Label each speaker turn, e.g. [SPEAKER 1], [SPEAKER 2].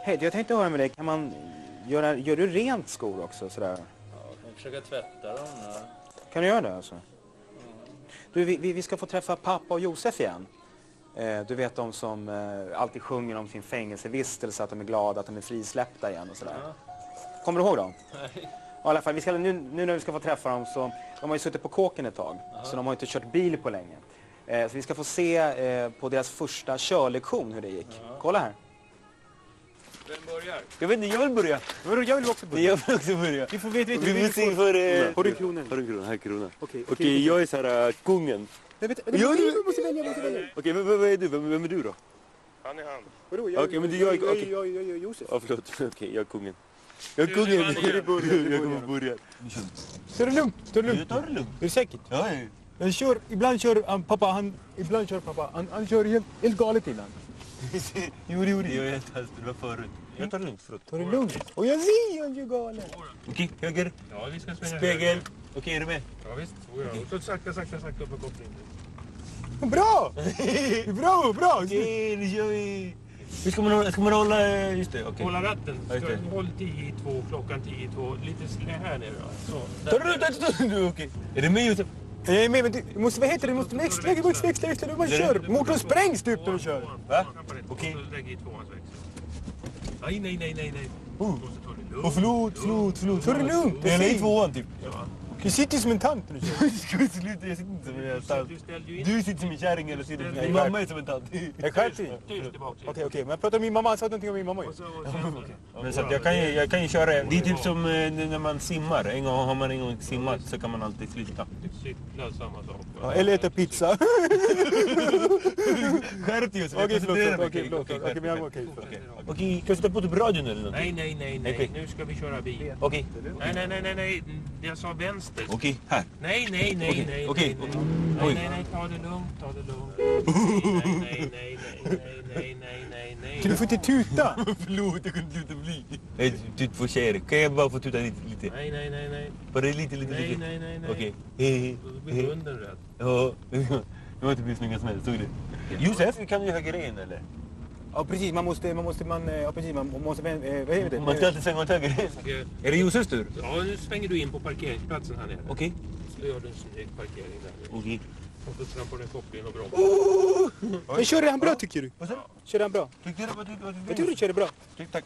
[SPEAKER 1] Hej, jag tänkte höra med dig. Kan man gör du rent skor också sådär?
[SPEAKER 2] Ja, kan försöka tvätta dem där.
[SPEAKER 1] Kan du göra det alltså? Du, vi ska få träffa pappa och Josef igen. Du vet de som alltid sjunger om sin fängelsevistelse, att de är glada att de är frisläppta igen och sådär.
[SPEAKER 2] Ja.
[SPEAKER 1] Kommer du ihåg dem?
[SPEAKER 2] Nej.
[SPEAKER 1] Ja, i alla fall, nu när vi ska få träffa dem så, de har ju suttit på kåken ett tag, så de har inte kört bil på länge. Så vi ska få se på deras första körlektion hur det gick. Kolla här.
[SPEAKER 2] Vem börjar?
[SPEAKER 3] Jag vet inte, jag vill börja.
[SPEAKER 1] Jag vill också börja.
[SPEAKER 3] Jag vill också börja.
[SPEAKER 1] Vi får veta.
[SPEAKER 3] Vi vill se för...
[SPEAKER 1] Har du kronan?
[SPEAKER 3] Har du kronan? Här kronan.
[SPEAKER 1] Okej,
[SPEAKER 3] Jag är så här kungen.
[SPEAKER 1] Jag måste välja.
[SPEAKER 3] Okej, men vad är du? Vem är du då?
[SPEAKER 4] Han är han.
[SPEAKER 1] Vadå?
[SPEAKER 3] Okej, men du jag
[SPEAKER 1] är Josef.
[SPEAKER 3] Ja, förlåt. Okej, jag är kungen. Jag är kungen. Jag kommer börja.
[SPEAKER 1] Ta det lugnt.
[SPEAKER 3] Jag tar det lugnt.
[SPEAKER 1] Är du säker?
[SPEAKER 3] Ja,
[SPEAKER 1] Ibland kör pappa, han kör helt galet innan.
[SPEAKER 3] Jo, det gjorde jag inte alls. Det var förut. Jag tar det lugnt, förlåt.
[SPEAKER 1] Ta det lugnt. Och jag ser han kör galet.
[SPEAKER 3] Okej, höger.
[SPEAKER 2] Ja, vi ska svänga.
[SPEAKER 3] Spegel. Okej, är du med?
[SPEAKER 2] Ja, visst. Och så sakta upp med kopplingen.
[SPEAKER 1] Bra! Bra!
[SPEAKER 3] Okej, nu kör vi. Hur ska man hålla... Just det, okej.
[SPEAKER 2] Hålla ratten.
[SPEAKER 3] Ja, just det.
[SPEAKER 2] Håll 10-2, klockan 10-2. Lite här nere då. Så.
[SPEAKER 3] Ta det lugnt, okej. Är du med, Josef?
[SPEAKER 1] Jag är med, men du måste, vad heter det? Du måste växla när man kör. Motorn sprängs typ när du kör.
[SPEAKER 3] Va?
[SPEAKER 2] Okej.
[SPEAKER 3] Okej.
[SPEAKER 2] Så lägger i tvåans växel. Nej. Du måste ta det lugnt.
[SPEAKER 3] Förlåt.
[SPEAKER 1] Ta det lugnt.
[SPEAKER 3] Jag är i tvåan typ.
[SPEAKER 2] Ja.
[SPEAKER 1] Du sitter som en tant när du kör.
[SPEAKER 3] Sluta, jag sitter inte som en tant.
[SPEAKER 2] Du ställde ju in.
[SPEAKER 3] Du sitter som en kärring eller sitter som
[SPEAKER 1] Nej,
[SPEAKER 3] min mamma är som en tant.
[SPEAKER 1] Jag skärpte dig.
[SPEAKER 2] Tyst tillbaka.
[SPEAKER 1] Okej, men jag pratar om min mamma. Han sa någonting om min mamma ju.
[SPEAKER 2] Och så känner du.
[SPEAKER 3] Men så att jag kan ju köra. Det är typ som när man simmar. Har man en gång simmat så kan man alltid sluta.
[SPEAKER 2] Cykla samma sak.
[SPEAKER 1] Ja, eller äta pizza.
[SPEAKER 3] Skärp dig, Josef. Okej, kan du sätta på typ radion eller någonting?
[SPEAKER 2] Nej.
[SPEAKER 3] Okej.
[SPEAKER 2] Nu ska vi köra bil.
[SPEAKER 3] Okej.
[SPEAKER 2] Nej. Jag sa vänster.
[SPEAKER 3] Okej, här.
[SPEAKER 2] Nej.
[SPEAKER 3] Okej.
[SPEAKER 2] Nej, ta det lugnt. Nej.
[SPEAKER 1] Kan du få inte tuta?
[SPEAKER 3] Förlåt, jag kunde sluta bli. Du får tjejer. Kan jag bara få tuta lite?
[SPEAKER 2] Nej.
[SPEAKER 3] Bara lite.
[SPEAKER 2] Nej.
[SPEAKER 3] Okej.
[SPEAKER 2] Då blir hunden rädd.
[SPEAKER 3] Ja, det var inte bli snygga som helst, såg du? Josef, kan du höger in eller?
[SPEAKER 1] Ja, precis. Man måste, vad heter det?
[SPEAKER 3] Man ska alltid svänga åt höger. Är det Josefs tur?
[SPEAKER 2] Ja, nu svänger du in på parkeringsplatsen här nere.
[SPEAKER 3] Okej.
[SPEAKER 2] Så gör du en snygg parkering där.
[SPEAKER 3] Okej.
[SPEAKER 2] Och så trampar du kopplingen och bromsar.
[SPEAKER 1] Men kör han bra tycker du?
[SPEAKER 3] Vad sa du?
[SPEAKER 1] Kör han bra?
[SPEAKER 3] Tyckte du?
[SPEAKER 1] Jag tycker du kör det bra.
[SPEAKER 3] Tack.